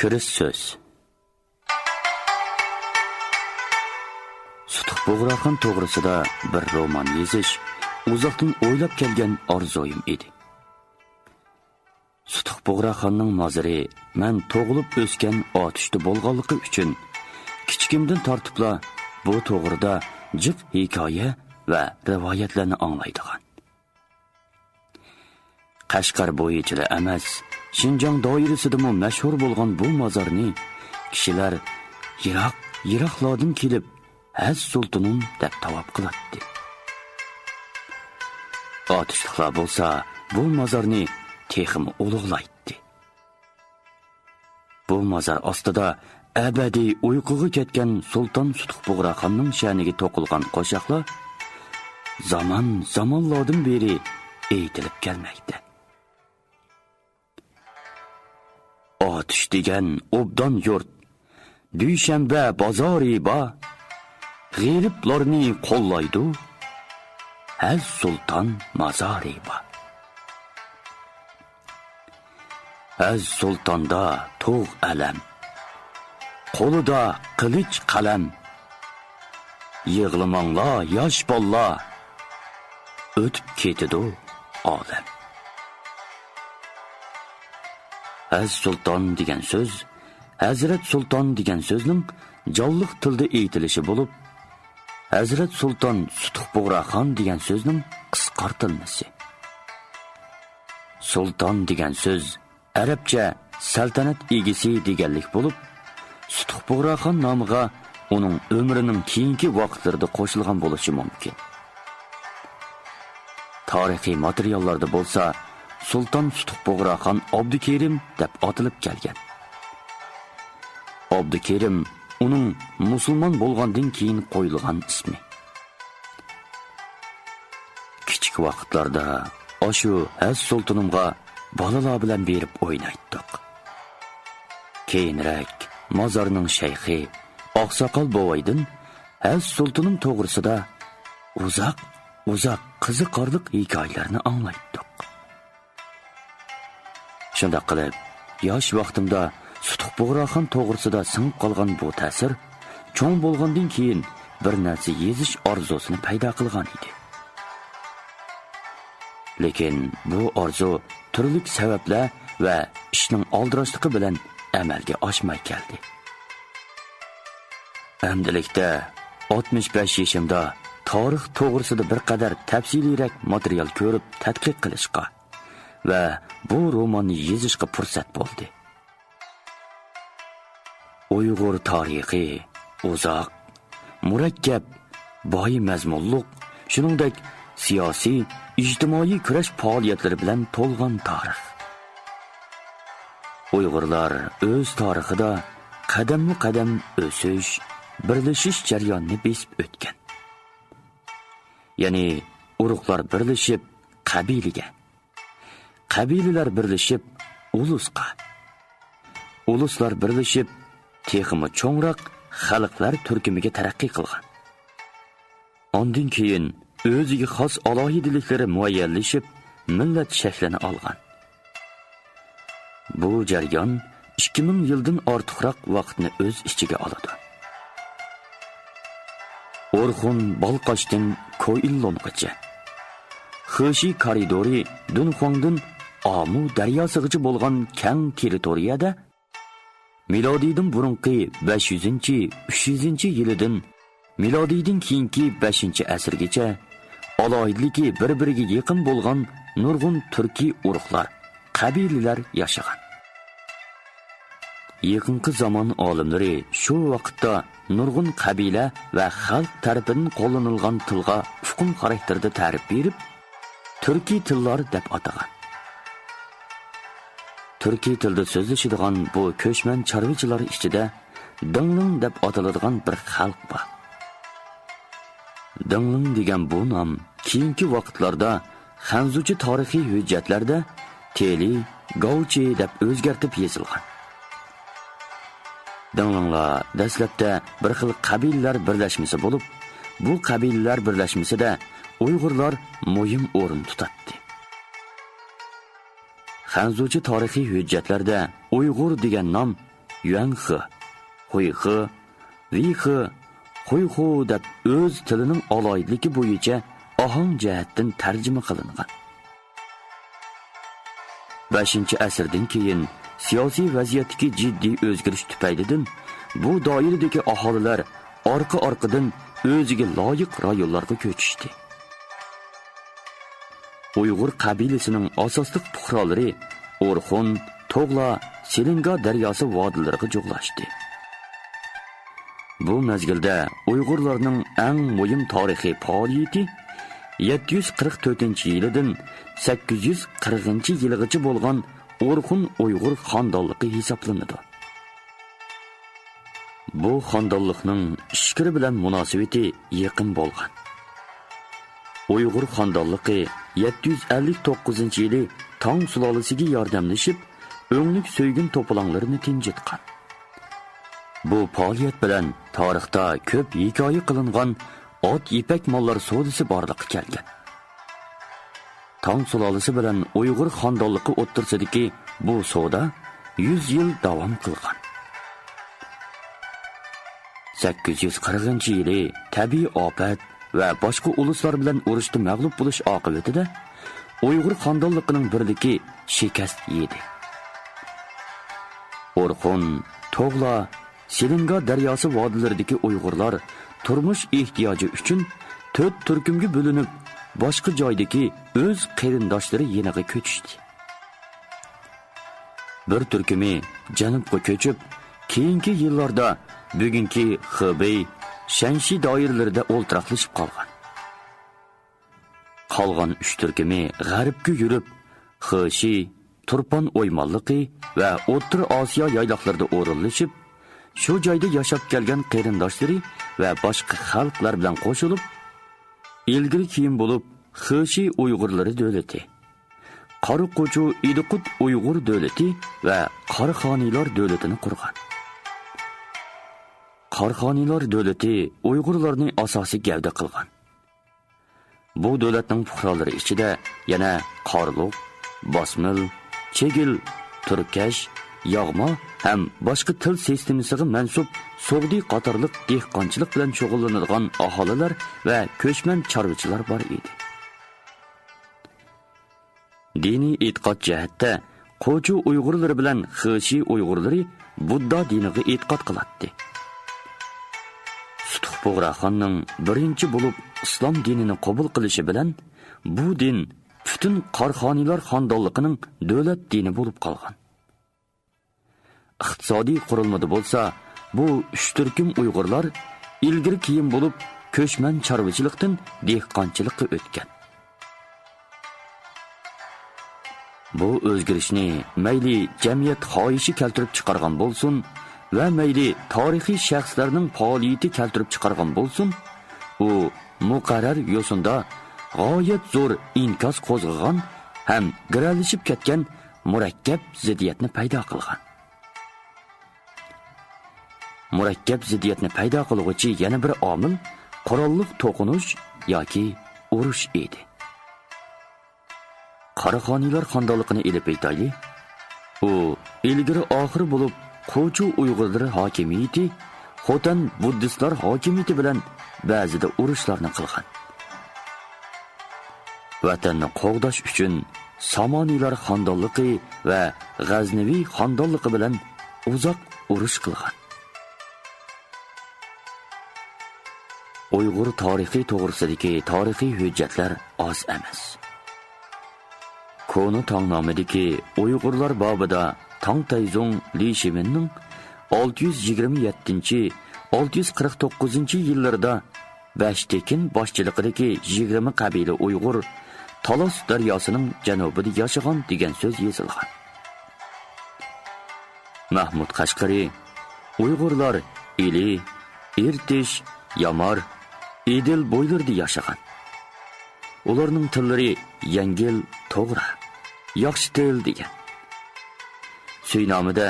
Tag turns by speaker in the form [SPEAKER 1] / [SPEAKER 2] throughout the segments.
[SPEAKER 1] Kirish so'z. Sutuq Bo'g'roqon to'g'risida bir roman yozish uzoqdan o'ylab kelgan orzuim edi. Sutuq Bo'g'roqonning moziri men tug'ilib o'sgan otishda bo'lganligi uchun kichikimdan tortibla bu to'g'rida jiq hikoya va rivoyatlarni anglaydigan. Qashqar bo'yicha emas, Şinjan doirasidami mashhur bo'lgan bu mozorni kishilar yiroqlardan kelib Haz Sultanım deb tavab qiladi. Otishliqlar bo'lsa, bu mozorni texim ulug'laydi. Bu mozor ostida abadiy uyquga ketgan Sultan Sutuq Bo'g'roqonning sha'niga to'qilgan qo'shiqlar zamonlardan beri aytilib kelmoqda. Otish degan obdan yurt, Dushanba bozori ba, g'iriblarni qo'llaydi, Haz Sultan mazori ba. Haz Sultanda tug' alam, qo'lida qilich qalam, yig'lamanglar yosh bollar, o'tib ketidi olam. Haz Sultan degan so'z, Hazrat Sultan degan so'zning jonliq tilda aytilishi bo'lib, Hazrat Sultan Sutuq Bo'g'roqon degan so'zning qisqartirilmasi. Sultan degan so'z arabcha saltanat egisi deganlik bo'lib, Sutuq Bo'g'roqon nomiga uning umrining keyingi vaqtlarida qo'shilgan bo'lishi mumkin. Tarixiy materiallarda bo'lsa, Sultan Sutuq Bo'g'roqon Abdukerim deb atilib kelgan. Abdukerim uning musulmon bo'lgandan keyin qo'yilgan ismi. Kichik vaqtlarda oshu Haz Sultanimga bolalar bilan berib o'ynaydik. Keyinroq mozorning shayxi Oqsoqol bovoydan Haz Sultanim to'g'risida uzoq qiziqarli hikoyalarni anglaydik. Shunda qilib, yosh vaqtimda Sutuq Bo'g'roqon to'g'risida singib qolgan bu ta'sir cho'ng bo'lgandan keyin bir narsa yezish orzusini paydo qilgan edi. Lekin bu orzu turli sabablar va ishning oldirashligi bilan amalga oshmay keldi. Amdilikda 65 yoshimda tarix to'g'risida bir qadar tafsiliyroq material ko'rib tadqiq qilishga va bu romanni yozishga fursat bo'ldi. Uyg'ur tarixi uzoq, murakkab, boy mazmunliq, shuningdek siyosiy, ijtimoiy kurash faoliyatlari bilan to'lgan tarix. Uyg'urlar o'z tarixida qadamma-qadam o'sish, birlashish jarayonini besib o'tgan. Ya'ni urug'lar birlashib qabilaga, qabilalar birlashib ulusqa, uluslar birlashib texmi cho'ngroq xalqlar turkumiga taraqqiy qilgan. Ondan keyin o'ziga xos alohidaliklari muayyanlashib, millat shaklini olgan. Bu jarayon 2000 yildan ortiqroq vaqtni o'z ichiga oladi. Orxun Balqoshdan Ko'illongacha, Xo'shi koridori Dunxongdan Amu daryosigacha bo'lgan keng territoriyada milodiydan burunqi 500-300 yilidan milodiydan keyingi 5-asrgacha alohidligi bir-biriga yaqin bo'lgan nurg'un turkiy urug'lar, qabilalar yashagan. Yaqinqi zamon olimlari shu vaqtda nurg'un qabila va xalq tarafidan qo'llanilgan tilga hukm xarakterida ta'rif berib, turkiy tillar deb atagan. Turkiy tilda so'zlashadigan bu ko'chman chorvachilar ichida Dingling deb ataladigan bir xalq bor. Dingling degan bu nom keyingi vaqtlarda Xanzuchi tarixiy hujjatlarda Teli, Gauchi deb o'zgartib yozilgan. Dinglinglar dastlabda bir xil qabilalar birlashmasi bo'lib, bu qabilalar birlashmasida Uyg'urlar muhim o'rin tutadi. Xanzuchi tarixiy hujjatlarda Uyg'ur degan nom yuanxi, xuyxi, vixi, xuyxu deb o'z tilining aloyidligi bo'yicha ohang jihatdan tarjima qilingan. 5-asrdan keyin siyosiy vaziyatdagi jiddiy o'zgarish tufaylidan bu doiradagi aholilar orqa-orqadan o'ziga loyiq rayonlarga ko'chishdi. Uyg'ur qabilasining asosli fuqarolari O'rxun, To'g'la, Selinga daryosi vodilariga jo'glashdi. Bu mezgilda Uyg'urlarning eng muhim tarixiy faoliyati 744-yildan 840-yilgacha bo'lgan O'rxun Uyg'ur xonadonligi hisoblanadi. Bu xonadonlikning ishkiri bilan munosabati yaqin bo'lgan. Uyg'ur xonadonligi 759-yili Tang sulolasiga yordamlashib, o'nglik so'ygin to'polonlarini tinchitgan. Bu faoliyat bilan tarixda ko'p hikoya qilingan ot ipak mollar savdosi borliqqa kelgan. Tang sulolasi bilan Uyg'ur xonadonligi o'rtasidagi bu savdo 100 yil davom qilgan. 840-yili tabiiy ofat va boshqa uluslar bilan urushda mag'lub bo'lish oqibatida Uyg'ur xonadonligining birligi shikast yedi. O'rxun, To'g'la, Selinga daryosi vodilaridagi Uyg'urlar turmush ehtiyoji uchun 4 turkumga bo'linib, boshqa joydagi o'z qarindoshlari yeniga ko'chishdi. Bir turkumi janubga ko'chib, keyingi yillarda bugungi Xibey, Shanxi doiralarida o'ltiraqlashib qolgan. Qolgan 3 turkumi g'arbga yurib, Xixi, Turpan o'ymalligi va O'rta Osiyo yayloqlarida o'rinlashib, shu joyda yashab kelgan qarindoshlari va boshqa xalqlar bilan qo'shilib, ilgari keyin bo'lib Xixi Uyg'urlari davlati, Qariquchu Idiqut Uyg'ur davlati va Qarxoniylar davlatini qurgan. Qarxoniylar davlati Uyg'urlarning asosiy gavda qilgan. Bu davlatning fuqarolari ichida yana Qorluq, Bosmil, Chegil, Turkash, Yog'ma ham boshqa til sistemasiga mansub So'g'di qatorliq dehqonchilik bilan shug'ullanadigan aholilar va ko'chman chorvachilar bor edi. Diniy e'tiqod jihatda Qo'chu Uyg'urlari bilan Xixi Uyg'urlari Budda diniga e'tiqod qiladi. Bug'raxonning birinchi bo'lib islom dinini qabul qilishi bilan bu din butun Qarxoniylar xonadonligining davlat dini bo'lib qolgan. Iqtisodiy qurilmada bo'lsa, bu 3 turkum Uyg'urlar ilgari keyin bo'lib ko'chman chorvachilikdan dehqonchilikka o'tgan. Bu o'zgarishni mayli jamiyat xohishi keltirib chiqargan bo'lsin va mayli tarixiy shaxslarning faoliyati keltirib chiqargan bo'lsin, u muqarrar yo'sinda g'oyat zo'r inkas qo'zg'agan ham giralishib ketgan murakkab ziddiyatni paydo qilgan. Murakkab ziddiyatni paydo qiluvchi yana bir omil qurolliq to'qinish yoki urush edi. Qarxoniylar xonadonligini elib aytaylik. U ilgari oxir bo'lib Qo'chu Uyg'urlari hokimiyati, Xotan buddistlar hokimiyati bilan ba'zida urushlarni qilgan. Vatanni qo'g'dash uchun Somoniylar xonadonligi va G'aznaviy xonadonligi bilan uzoq urush qilgan. Uyg'ur tarixi to'g'risidagi tarixiy hujjatlar oz emas. Konu Tangnomidagi Uyg'urlar bobida Tang Tayzong Li Shiminning 627-649 yillarda boshchiligidagi 20 qabila Uyg'ur Talos daryosining janubida yashagan degan so'z yozilgan. Mahmud Qashqari Uyg'urlar Ili, Irtish, Yamar, Idil bo'ylarida yashagan. Ularning tillari yengil, to'g'ri, yaxshi til degan. Suynomida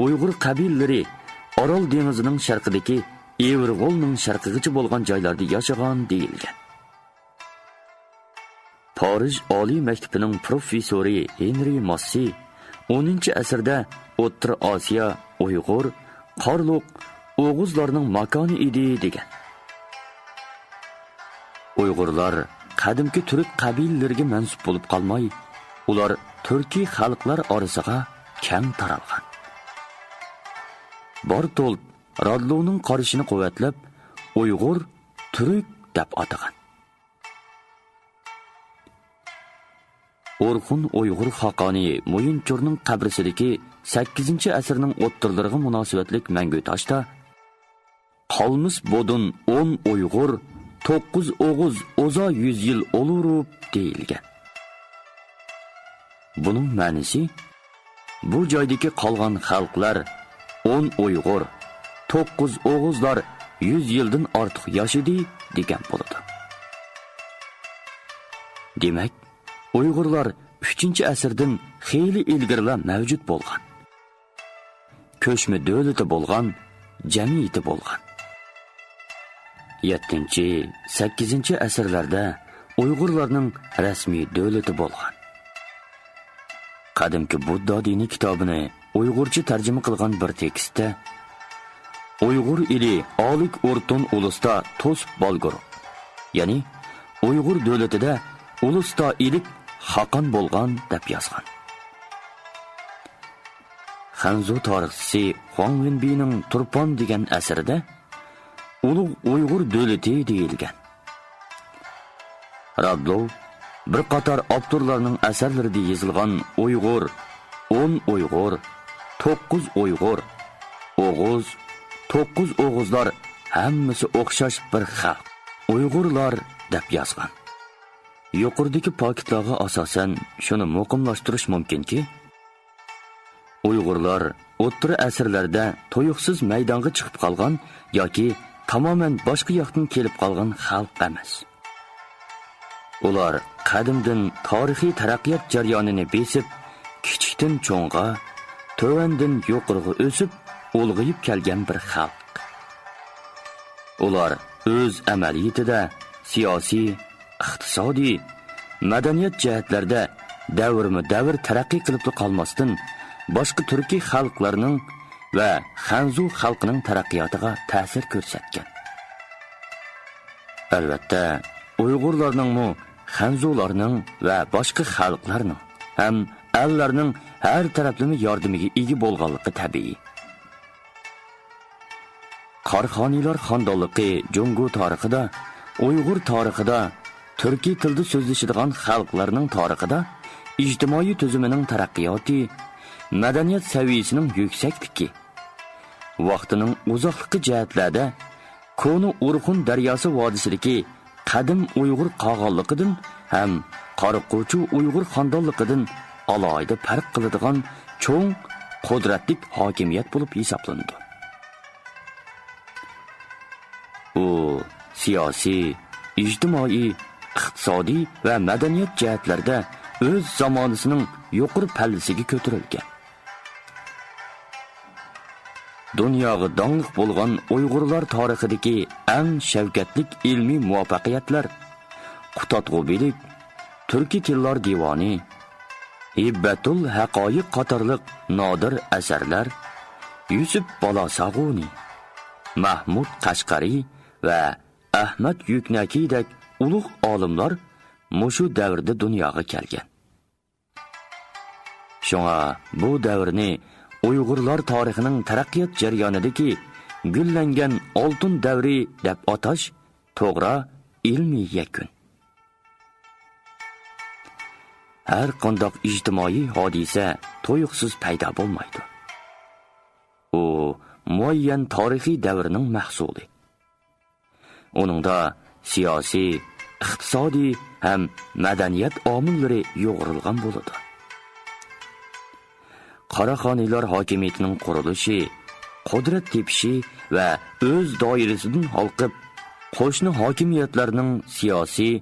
[SPEAKER 1] Uyg'ur qabilalari Orol dengizining sharqidagi Evrg'olning sharqigacha bo'lgan joylarda yashagan deyilgan. Parij oliy maktabining professori Henri Massi 10-asrda O'rta Osiyo Uyg'ur, Qorluq, O'g'uzlarning makoni edi degan. Uyg'urlar qadimki turk qabilalariga mansub bo'lib qolmay, ular turkiy xalqlar orasiga keng taralgan. Bartold Radlovning qarishini quvvatlab, Uyg'ur turk deb atagan. Orxun Uyg'ur Xaqoni Mo'yincho'rning qabrisidagi 8-asrning o'ttirlariga munosabatlik mangu toshda Qalmis bodun 10 Uyg'ur 9 O'g'uz o'za 100 yil o'lurib deyilgan. Buning ma'nosi bu joydagi qolgan xalqlar 10 Uyg'ur 9 O'g'uzlar 100 yildan ortiq yashadi degan bo'ladi. Demak, Uyg'urlar 3-asrdan xeyli ilgirlar mavjud bo'lgan. Ko'chma davlati bo'lgan, jamiyati bo'lgan. 7-8-asrlarda Uyg'urlarning rasmiy davlati bo'lgan. Qadimki Budda dini kitobini Uyg'urcha tarjima qilgan bir tekstda Uyg'ur ili Olik O'rton ulusda to'sib bolgur, ya'ni Uyg'ur davlatida ulusda ilik Xaqon bo'lgan deb yozgan. Xanzu tarixchisi Huang Wenbining Turpon degan asrida ulug' Uyg'ur davlati deyilgan. Radlov bir qator avtorlarning asarlarida yozilgan Uyg'ur, 10 Uyg'ur, 9 Uyg'ur, O'g'uz, 9 O'g'uzlar hammasi o'xshash bir xalq, Uyg'urlar deb yozgan. Yuqoridagi paketlarga asosan shuni muqimlashtirish mumkinki, Uyg'urlar o'rta asrlarda to'yuqsiz maydonga chiqib qolgan yoki tamoman boshqa yoqdan kelib qolgan xalq emas. Ular qadimdan tarixiy taraqqiyot jarayonini besib, kichikdan cho'ng'a, tovandan yuqoriga o'sib, ulg'ayib kelgan bir xalq. Ular o'z amaliyotida siyosiy, iqtisodiy, madaniyat jihatlarda davrma-davr taraqqiy qilib qolmasdan, boshqa turkiy xalqlarning va Xanzu xalqining taraqqiyotiga ta'sir ko'rsatgan. Albatta, Uyg'urlarning mu Xanzularning va boshqa xalqlarning ham allarning har taraflama yordamiga ega bo'lganligi tabiiy. Qarxoniylar xonadonligi Jungu tarixida, Uyg'ur tarixida, turkiy tilda so'zlashadigan xalqlarning tarixida ijtimoiy tuzumining taraqqiyoti, madaniyat saviyasining yuksakligi, vaqtining uzoqligi jihatlarda Konu Urxun daryosi vodisidagi qadim Uyg'ur qog'onligidan ham Qoraquvchi Uyg'ur xonadonligidan alohida farq qiladigan cho'ng qudratli hokimiyat bo'lib hisoblanadi. U siyosiy, ijtimoiy, iqtisodiy va madaniyat jihatlarda o'z zamonasining yuqori pallasiga ko'tarilgan. Dunyoga donliq bo'lgan Uyg'urlar tarixidagi eng shavkatlik ilmiy muvaffaqiyatlar Qutatg'ubilik, Turkiy tillar divoni, Hibbatul Haqoiq qatorliq nodir asarlar, Yusuf Bolasag'uni, Mahmud Qashqari va Ahmad Yuknakidek ulug' olimlar mushu davrda dunyoga kelgan. Shunga bu davrni Uyg'urlar tarixining taraqqiyot jarayonidagi gullangan oltin davri deb atash to'g'ri ilmiy yakun. Har qanday ijtimoiy hodisa to'yuqsiz paydo bo'lmaydi. U muayyan tarixiy davrning mahsuli. Uningda siyosiy, iqtisodiy ham madaniyat omillari yo'g'rilgan bo'ladi. Qaraqoniylar hokimiyatining qurilishi, qudrat tepishi va o'z doirasidan xalqib, qo'shni hokimiyatlarning siyosiy,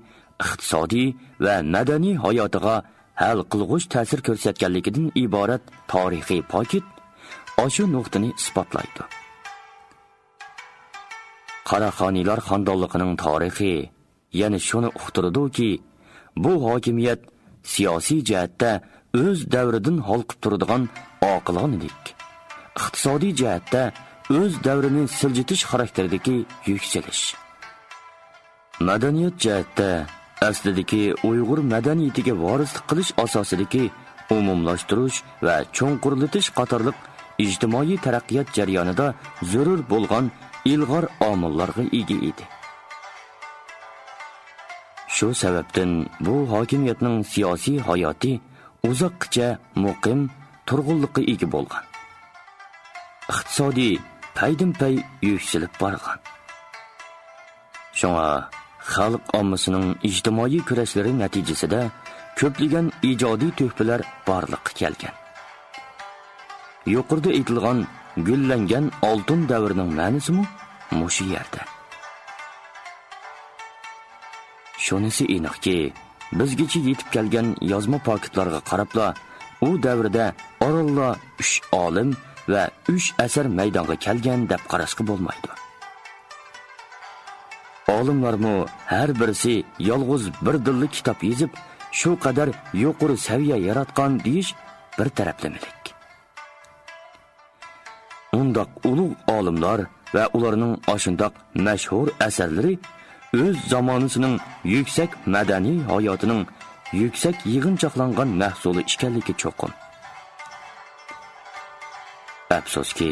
[SPEAKER 1] iqtisodiy va madaniy hayotiga hal qilg'uch ta'sir ko'rsatganligidan iborat tarixiy paket o'sha nuqtani isbotlaydi. Qaraqoniylar xonadonligining tarixi yana shuni uqtirdiki, bu hokimiyat siyosiy jihatda o'z davridan holqib turadigan oqilonlik. Iqtisodiy jihatda o'z davrini siljitish xarakteridagi yuksalish. Madaniyat jihatda aslidagi Uyg'ur madaniyatiga vorislik qilish asosidagi umumlashtirish va cho'nqurlatish qatorliq ijtimoiy taraqqiyot jarayonida zarur bo'lgan ilg'or omillarga ega edi. Shu sababdan bu hokimiyatning siyosiy hayoti uzoqcha muqim turg'unlikka ega bo'lgan. Iqtisodiy paydin-pay yuksalib borgan. Shunga xalq ommasining ijtimoiy kurashlari natijasida ko'plagan ijodiy tuhfalar borliqqa kelgan. Yuqorida aytilgan gullangan oltin davrining ma'nosi mushu yerda. Shunisi aniqki, bizgacha yetib kelgan yozma paketlarga qarabla, u davrda oralla 3 olim va 3 asar maydonga kelgan deb qarashga bo'lmaydi. Olimlarmi har birisi yolg'iz bir dilli kitob yozib, shu qadar yuqori saviya yaratgan deyish bir taraflamalik. Undaq ulug' olimlar va ularning ashundoq mashhur asarlari o'z zamonasining yuksak madaniy hayotining yuksak yig'inchoqlangan mahsuli ekanligi cho'qim. Afsuski,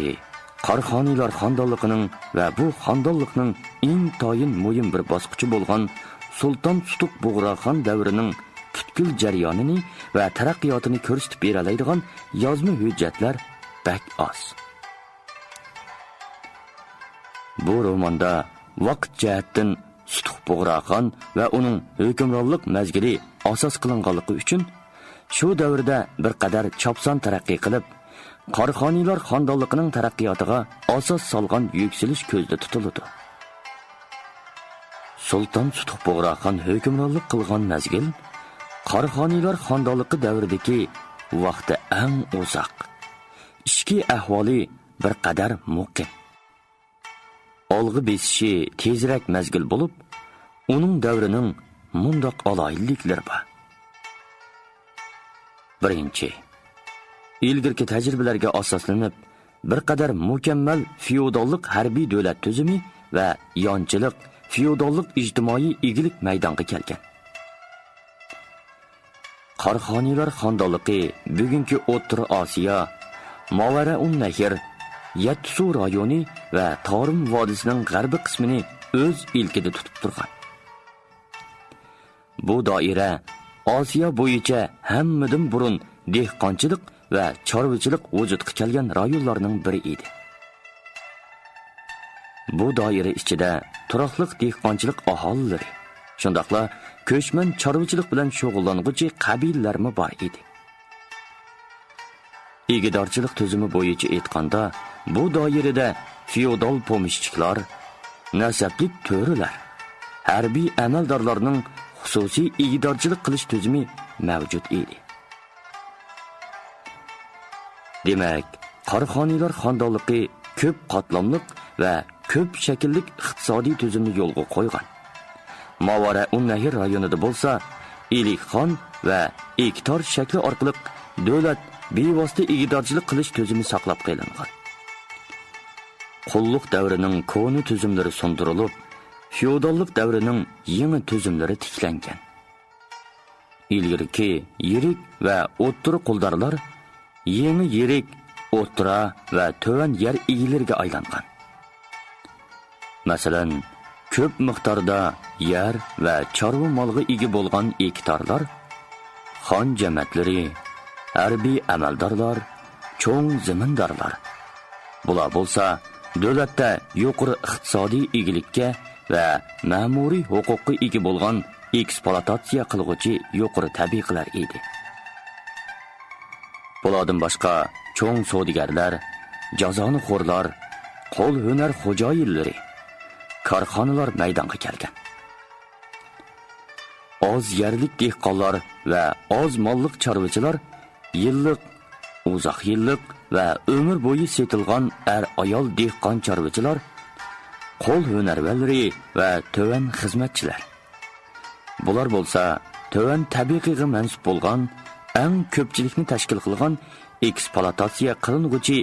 [SPEAKER 1] Qarxoniylar xonadonligining va bu xonadonlikning intoyin muhim bir bosqichi bo'lgan Sulton Sutuq Bug'roxon davrining butkul jarayonini va taraqqiyotini ko'rsatib beradigan yozma hujjatlar bak oz. Bu romanda vaqt jihatdan Sutuq Bug'roxon va uning hukmronlik mazgili asos qilinganligi uchun shu davrda bir qadar chopson taraqqiy qilib, Qarxoniylar xonadonligining taraqqiyotiga asos solgan yuksalish ko'zda tutildi. Sulton Sutuq Bug'roxon hukmronlik qilgan mazgil Qarxoniylar xonadonligi davridagi vaqti eng uzoq. Ichki ahvoli bir qadar muqim. Olg'i besishi tezroq mazgil bo'lib, uning davrining mundoq aloyilliklari bor. Birinchi, ilgirki tajribalarga asoslanib, bir qadar mukammal feodallik harbiy davlat tuzumi va yonchilik feodallik ijtimoiy egilik maydonga kelgan. Qarxoniylar xonadonligi bugungi O'rta Osiyo, Mavara-un-Nahr, Yatsu rayoni va Torim vodisining g'arbiy qismini o'z ilkida tutib turgan. Bu doira Osiyo bo'yicha hammadan burun dehqonchilik va chorvachilik vujudga kelgan rayonlarning biri edi. Bu doira ichida turoqliq dehqonchilik aholilari, shundaqla ko'chman chorvachilik bilan shug'ullanuvchi qabilalarmi bor edi. Egidorchilik tuzumi bo'yicha aytganda, bu doirada feodal pomishchiklar, nasablik to'rilar, harbiy amaldorlarning xususiy egidorchilik qilish tuzumi mavjud edi. Demak, Qarxoniylar xonadonligi ko'p qatlamliq va ko'p shakllik iqtisodiy tuzumni yo'lga qo'ygan. Mavara-un-Nahr rayonida bo'lsa, Elikxon va Ektor shakli orqali davlat bevosita egidorchilik qilish tuzumi saqlab qo'yilgan. Qulluq davrining koni tuzumlari sundirilib, feodallik davrining yangi tuzumlari tiklangan. Ilgirki yirik va o'ttiri quldorlar yangi yirik, o'ttira va to'van yer egilariga aylangan. Masalan, ko'p miqdorda yer va chorva molga ega bo'lgan ektorlar, xon jamatlari, harbiy amaldorlar, cho'ng zamindorlar. Bular bo'lsa, davlatda yuqori iqtisodiy egilikka va ma'muriy huquqqa ega bo'lgan eksploatatsiya qilguvchi yuqori tabiqalar edi. Bulardan boshqa cho'ng savdogarlar, jazoni xo'rlar, qo'l hunar xo'jayinlari, korxonalar maydonga kelgan. Oz yerlik dehqonlar va oz molliq chorvachilar yillik, uzoq yillik va umr bo'yi setilgan ayol dehqon chorvachilar, qo'l hunarvallari va to'van xizmatchilar. Bular bo'lsa, to'van tabiqiga mansub bo'lgan eng ko'pchilikni tashkil qilgan eksploatatsiya qilinguchi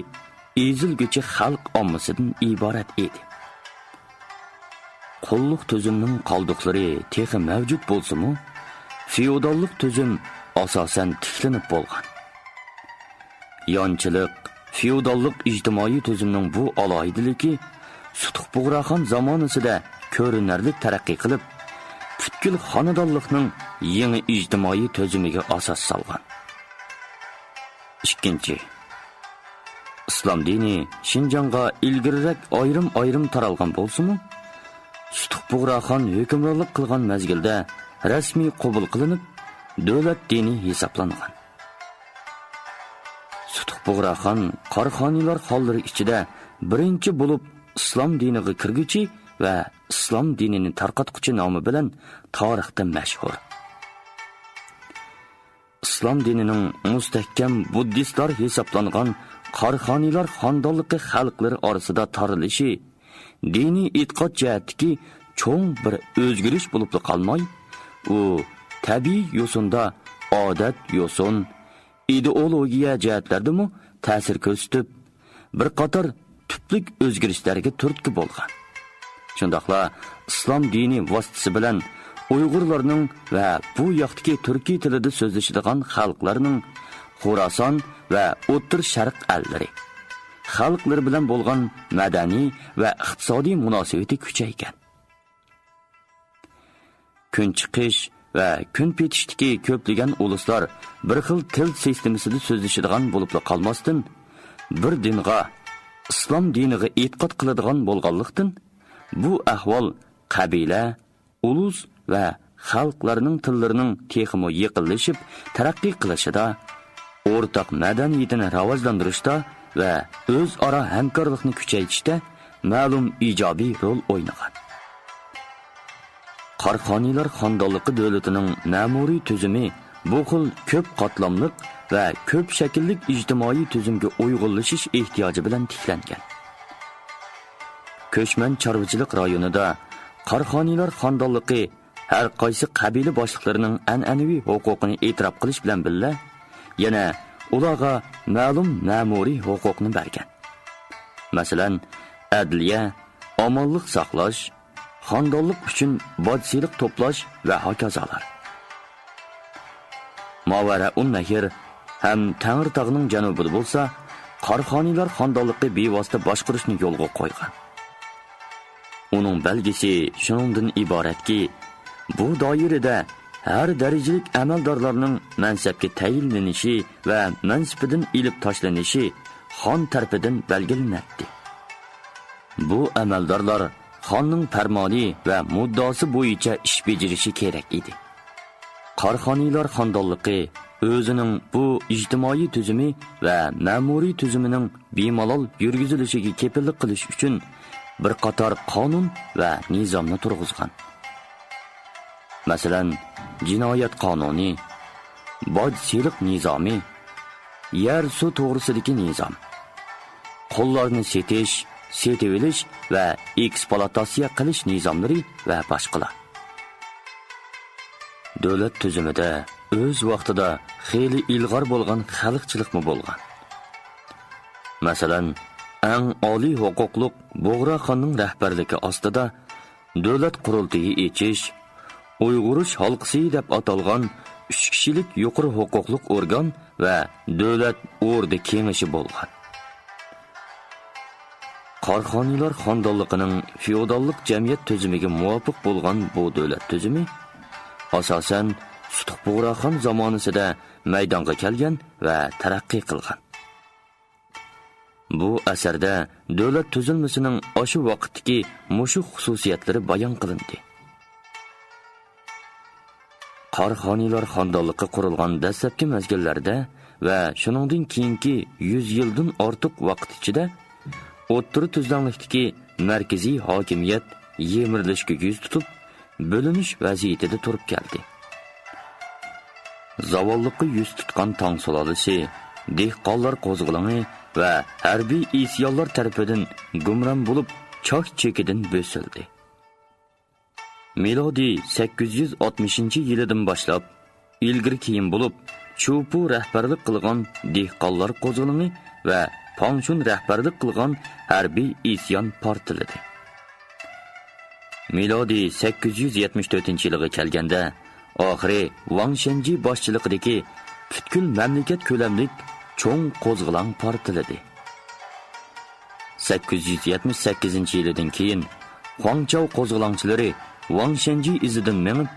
[SPEAKER 1] ezilguchi xalq ommasidan iborat edi. Qulluq tuzumning qoldiqlari texi mavjud bo'lsa-mu, feodallik tuzum asosan tiklanib bo'lgan. Yonchilik, feodallik ijtimoiy tuzumning bu aloyidligi Sutuq Bug'raxon zamonasida ko'rinarli taraqqiy qilib, butkul xonadonlikning yangi ijtimoiy tuzumiga asos solgan. Ikkinchi, islom dini Shinjonga ilgariroq ayrim taralgan bo'lsa-mu, Sutuq Bug'raxon hukmronlik qilgan mezgilda rasmiy qabul qilinib, davlat dini hisoblangan. Sutuq Bug'raxon Qarxoniylar xollari ichida birinchi bo'lib islom diniga kirguchi va islom dinini tarqatquchi nomi bilan tarixda mashhur. Islom dinining mustahkam buddistlar hisoblangan Qarxoniylar xonadonligi xalqlari orasida tarilishi diniy e'tiqod jihatdagi cho'ng bir o'zgarish bo'lib qolmay, u tabiiy yo'sinda odat yo'sin, ideologiya jihatlardami ta'sir ko'rsatib, bir qator tuplik o'zgarishlarga turtki bo'lgan. Shundaqla islom dini vositasi bilan Uyg'urlarning va bu yoqdagi turkiy tilida so'zlashadigan xalqlarning Xorason va O'rta Sharq allari xalqlari bilan bo'lgan madaniy va iqtisodiy munosabati kuchaygan. Kun chiqish va kun petishdagi ko'plagan uluslar bir xil til sistemasida so'zlashadigan bo'lib qolmasdan, bir dinga, islom diniga e'tiqod qiladigan bo'lganlikdan, bu ahvol qabila, ulus va xalqlarning tillarining texmo yiqilishib, taraqqiy qilishida, o'rtaq madaniyatini rivojlantirishda va o'zaro hamkorlikni kuchaytirishda ma'lum ijobiy rol o'ynagan. Qarxoniylar xonadonligi davlatining ma'muriy tuzumi bu xil ko'p qatlamlik va ko'p shakllik ijtimoiy tuzumga uyg'unlashish ehtiyoji bilan tiklangan. Ko'chman chorvachilik rayonida Qarxoniylar xonadonligi har qaysi qabila boshliqlarining an'anaviy huquqini e'tirof qilish bilan birga, yana ularga ma'lum ma'muriy huquqni bergan. Masalan, adliya, omonlik saqlash, xonadonlik uchun bojsilik to'plash va hokazolar. Mavara-un Nahir ham Tangirtog'ning janubida bo'lsa, Qarxoniylar xonadonligi bevosita boshqarishni yo'lga qo'ygan. Uning belgisi shuningdan iboratki, bu doirada har darajalik amaldorlarning mansabga tayinlanishi va mansibidan ilib tashlanishi xon tarafidan belgilanadi. Bu amaldorlar xonning farmoni va muddosi bo'yicha ish bajarishi kerak edi. Qarxoniylar xonadonligi o'zining bu ijtimoiy tuzumi va ma'muriy tuzumining bemalol yurgizilishiga kepillik qilish uchun bir qator qonun va nizomni turg'izgan. Masalan, jinoyat qonuni, boj-soliq nizomi, yer suv to'g'risidagi nizom, qo'llarni setish, setib olish va eksploatatsiya qilish nizomlari va boshqalar. Davlat tuzumida o'z vaqtida xeyli ilg'or bo'lgan xalqchilikmi bo'lgan. Masalan, eng oliy huquqliq Bug'raxonning rahbarligi ostida davlat qurultiyi echish, Uyg'urish halqisi deb atalgan 3 kishilik yuqori huquqliq organ va davlat o'rdi kengashi bo'lgan. Qarxoniylar xonadonligining feodallik jamiyat tuzumiga muvofiq bo'lgan bu davlat tuzumi asosan Sutuq Bug'raxon zamonasida maydonga kelgan va taraqqiy qilgan. Bu asarda davlat tuzilmasining o'sha vaqtdagi mushu xususiyatlari bayon qilindi. Qarxoniylar xonadonligi qurilgan dastlabki mezgillarda va shuningdan keyingi 100 yildan ortiq vaqt ichida o'rta tuzlanlikdagi markaziy hokimiyat yemirilishga yuz tutib, bo'linish vaziyatida turib keldi. Zavollikqa yuz tutgan tong sulolasi, dehqonlar qo'zg'oloni va harbiy isyonlar tarafidan gumron bo'lib, choq chekidan bo'sildi. Milodiy 860-yilidan boshlab ilgari keyin bo'lib, Chupu rahbarlik qilgan dehqonlar qo'zg'oloni va Pangshun rahbarlik qilgan harbiy isyon portladi. Milodiy 874-yilga kelganda, oxiri Wang Shenji boshchiligidagi butkul mamlakat ko'lamlik cho'ng qo'zg'olon portladi. 878-yildan keyin Huangchao qo'zg'olonchilari Wang Shenji izidan minib,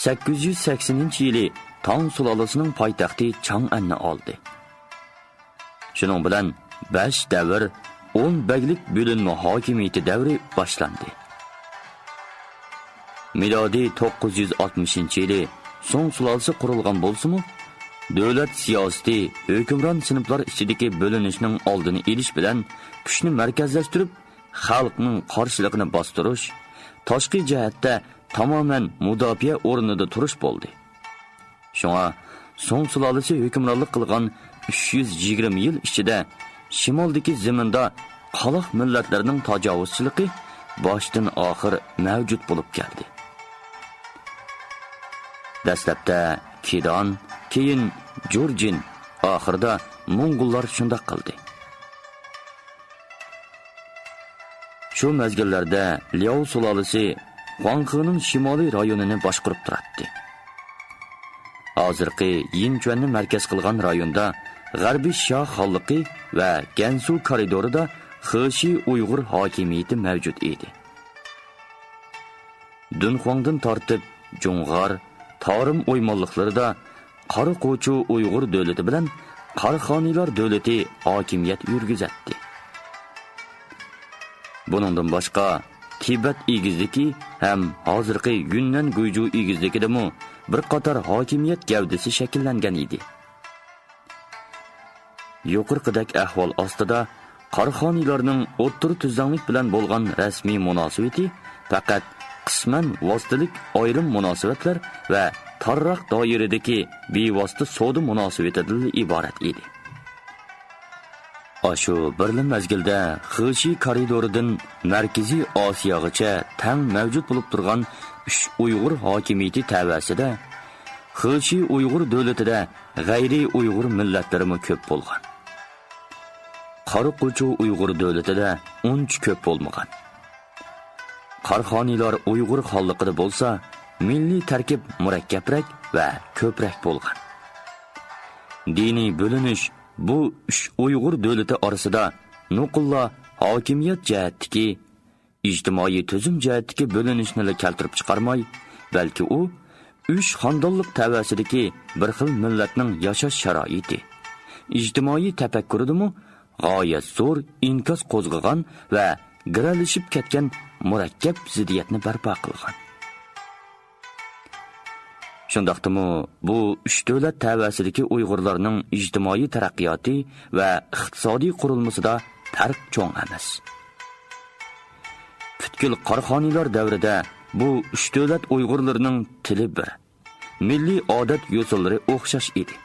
[SPEAKER 1] 880-yili Tang sulolasining poytaxti Chang'anni oldi. Shuning bilan 5 davr 10 baglik bo'linma hokimiyati davri boshlandi. Milodiy 960-yili Song sulolasi qurilgan bo'lsa-mu, davlat siyosiy hukmron sinflar ichidagi bo'linishning oldini olish bilan kuchni markazlashtirib, xalqning qarshiligini bostirish, tashqi jihatda tamoman mudofaa o'rnida turish bo'ldi. Shunga Song sulolasi hukmronlik qilgan 320 yil ichida shimoldagi zaminda qaloq millatlarning tajovuzchiligi boshdan oxir mavjud bo'lib keldi. Dastlabda Kidon, keyin Jurjin, oxirida Mong'ullar shunday qildi. Shu mezgillarda Liao sulolasi Huanghening shimoliy rayonini boshqarib turardi. Hozirgi Yinchuanni markaz qilgan rayonda G'arbiy Sha xonligi va Gansu koridorida Xeshi Uyg'ur hokimiyati mavjud edi. Dunhuangdan tortib Jung'ar, Tarim o'ymonliqlarida Qaraquchu Uyg'ur davlati bilan Qarxoniylar davlati hokimiyat yurgizatdi. Buningdan boshqa Tibet egizligi ham hozirgi Yunnan Guyju egizligidami bir qator hokimiyat gavdasi shakllangan edi. Yuqorqidagi ahvol ostida Qarxoniylarning o'ttir tuzanlik bilan bo'lgan rasmiy munosabati faqat qisman vositalik ayrim munosabatlar va tarroq doiradagi bevosita savdo munosabatidan iborat edi. Ashu birli mazgilda Xeshi koridoridan Markaziy Osiyogacha tang mavjud bo'lib turgan 3 Uyg'ur hokimiyati tavasida Xeshi Uyg'ur davlatida g'ayri Uyg'ur millatlari ko'p bo'lgan. Qaraquchu Uyg'ur davlatida uncha ko'p bo'lmagan. Qarxoniylar Uyg'ur xonligida bo'lsa, milliy tarkib murakkabroq va ko'proq bo'lgan. Diniy bo'linish bu 3 Uyg'ur davlati orasida nuqullo hokimiyat jihatdagi, ijtimoiy tuzum jihatdagi bo'linishni keltirib chiqarmay, balki u 3 xondonlik tavasidagi bir xil millatning yashash sharoiti, ijtimoiy tafakkuridimi g'oyat zo'r inkas qo'zg'agan va giralishib ketgan murakkab ziddiyatni barpo qilgan. Shundaqdimi bu 3 davlat tavasidagi Uyg'urlarning ijtimoiy taraqqiyoti va iqtisodiy qurilmasida farq cho'ng emas. Butkul Qarxoniylar davrida bu 3 davlat Uyg'urlarining tili bir, milliy odat yo'sinlari o'xshash edi.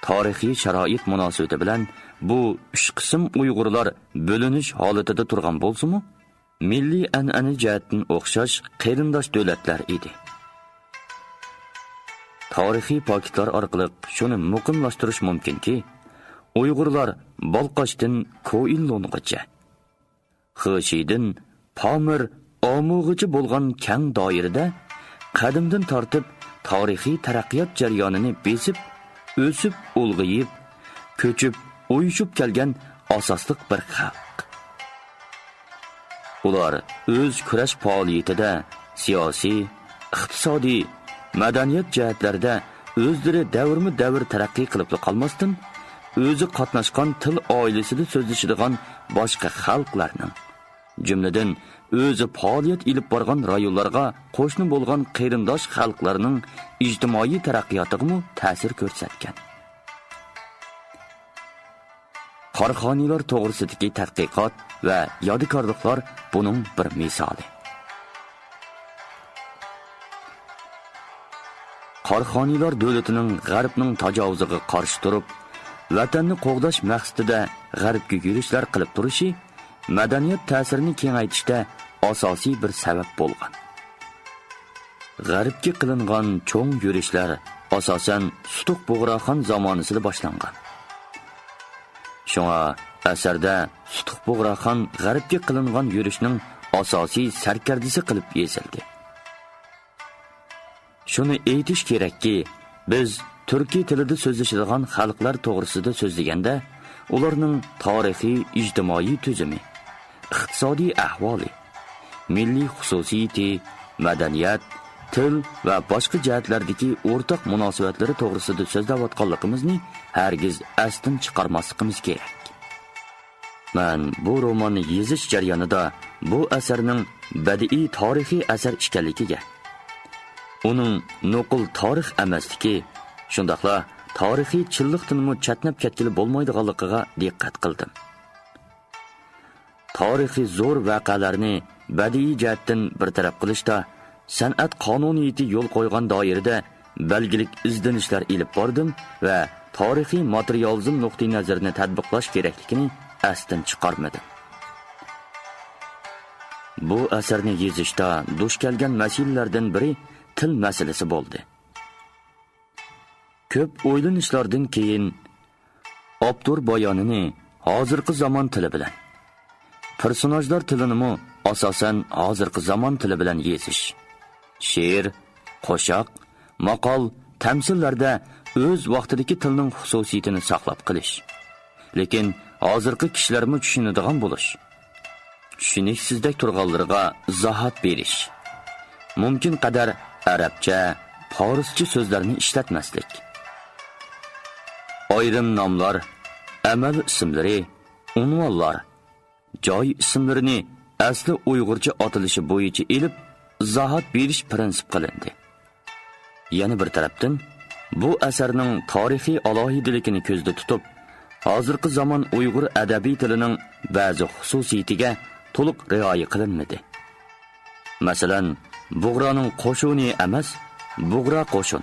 [SPEAKER 1] Tarixiy sharoit munosabati bilan bu 3 qism Uyg'urlar bo'linish holatida turgan bo'lsa-mu, milliy an'ana jihatdan o'xshash qarindosh davlatlar edi. Tarixiy paketlar orqali shuni muqimlashtirish mumkinki, Uyg'urlar Balqashdan Ko'illongacha, Xeshidan Pamir Omug'icha bo'lgan keng doirada qadimdan tortib tarixiy taraqqiyot jarayonini besib, o'sib, ulg'ayib, ko'chib, uyushib kelgan asosliq bir xalq. Ular o'z kurash faoliyatida siyosiy, iqtisodiy, madaniyat jihatlarida o'zlari davrma-davr taraqqiy qilib qolmasdan, o'zi qatnashgan til oilasida so'zlashadigan boshqa xalqlarning, jumladan o'zi faoliyat ilib borgan rayonlarga qo'shni bo'lgan qarindosh xalqlarning ijtimoiy taraqqiyotiga ta'sir ko'rsatgan. Qarxoniylar to'g'risidagi tadqiqot va yodikorliklar buning bir misoli. Qarxoniylar davlatining g'arbning tajovuziga qarshi turib, vatanni qo'g'dash maqsadida g'arbga yurishlar qilib turishi madaniyat ta'sirini kengaytirishda asosiy bir sabab bo'lgan. G'arbga qilingan cho'ng yurishlar asosan Sutuq Bug'raxon zamonasida boshlangan. Shunga asarda Sutuq Bug'raxon g'arbga qilingan yurishning asosiy sarkardisi qilib yezildi. Shuni aytish kerakki, biz turkiy tilida so'zlashadigan xalqlar to'g'risida so'zlaganda, ularning tarixiy, ijtimoiy tuzumi, iqtisodiy ahvoli, milliy xususiyati, madaniyat, til va boshqa jihatlardagi o'rtaq munosabatlari to'g'risida so'zlayotganligimizni hargiz asdan chiqarmasligimiz kerak. Men bu romanni yezish jarayonida bu asarning badiiy tarixiy asar ekanligiga, uning nuqul tarix emasligi, shundaqla tarixiy chilliqdanmi chatnab ketgili bo'lmaydiganligiga diqqat qildim. Tarixiy zo'r voqealarni badiiy jihatdan bartaraf qilishda san'at qonuniyati yo'l qo'ygan doirada belgilik izlanishlar ilib bordim va tarixiy materializm nuqtai nazarini tatbiqlash kerakligini asdan chiqarmadim. Bu asarni yezishda duch kelgan masalalardan biri til masalasi bo'ldi. Ko'p o'ylanishlardan keyin Abdur bayonini hozirgi zamon tili bilan, personajlar tilini asosan hozirgi zamon tili bilan yezish, she'r, qo'shiq, maqol, tamsillarda o'z vaqtidagi tilning xususiyatini saqlab qilish, lekin hozirgi kishilarga tushunadigan bo'lish, tushuniksizlik turg'anlarga izohat berish, mumkin qadar arabcha, farscha so'zlarni ishlatmaslik, ayrim nomlar, amal ismlari, unvonlar, joy ismlarini asli Uyg'urcha otilishi bo'yicha elib izohat berish prinsip qilindi. Yana bir tarafdan bu asarning tarixiy alohidaligini ko'zda tutib, hozirgi zamon Uyg'ur adabiy tilining ba'zi xususiyatiga to'liq rioya qilinmadi. Masalan, Bug'raning qo'shuni emas, Bug'ra qo'shin.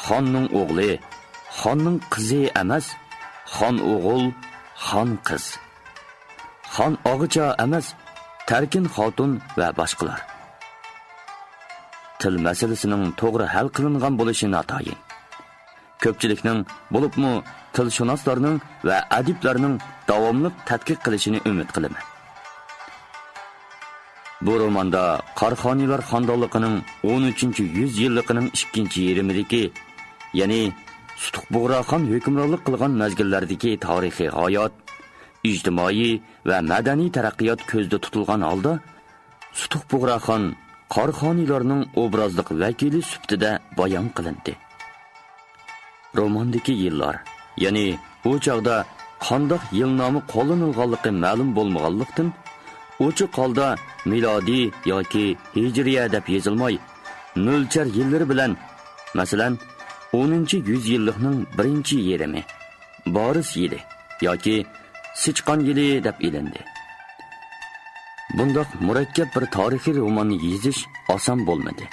[SPEAKER 1] Xonning o'g'li, xonning qizi emas, xon o'g'il, xon qiz. Xon og'icha emas, Tarkin xotun va boshqalar. Til masalasining to'g'ri hal qilingan bo'lishi notayin. Ko'pchilikning, bo'libmi tilshunoslarning va adiblarning davomli tadqiq qilishini umid qilaman. Bu romanda Qarxoniylar xonadonligining 13-yüz yilligining 2-yarmidagi, ya'ni Sutuq Bug'raxon hukmronlik qilgan mezgillardagi tarixiy hayot, ijtimoiy va madaniy taraqqiyot ko'zda tutilgan holda, Sutuq Bug'raxon Qarxoniylarning obrazliq vakili sifatida bayon qilindi. Romandagi yillar, ya'ni u chaqda qanday yilnomi qo'llanilganligi ma'lum bo'lmaganlikdan, ochiq holda milodiy yoki hijriya deb yozilmay, mo'lchar yillari bilan, masalan, 10-yüz yillikning 1-yarmi, Boris yili yoki Sichqon yili deb ilindi. Bundoq murakkab bir tarixiy romanni yezish oson bo'lmadi.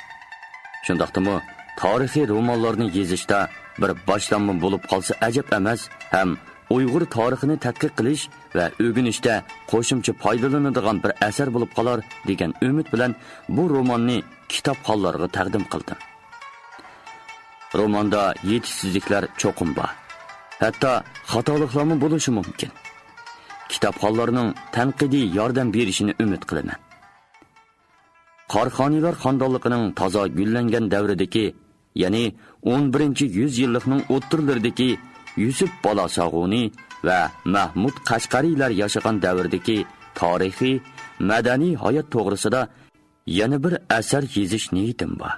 [SPEAKER 1] Shundaqdimi, tarixiy romanlarni yezishda bir boshlanma bo'lib qolsa ajab emas, ham Uyg'ur tarixini tadqiq qilish va o'rganishda qo'shimcha foydalanadigan bir asar bo'lib qolar degan umid bilan bu romanni kitobxonlarga taqdim qildim. Romanda yetishsizliklar cho'qim bor. Hatto xatoliklar bo'lishi mumkin. Kitobxonlarning tanqidiy yordam berishini umid qilaman. Qarxoniylar xonadonligining toza gullangan davridagi, ya'ni 11-yüz yillikning o'ttirlaridagi Yusuf Bolasag'uni va Mahmud Qashqariylar yashagan davrdagi tarixiy, madaniy hayot to'g'risida yana bir asar yezish niyatim bor.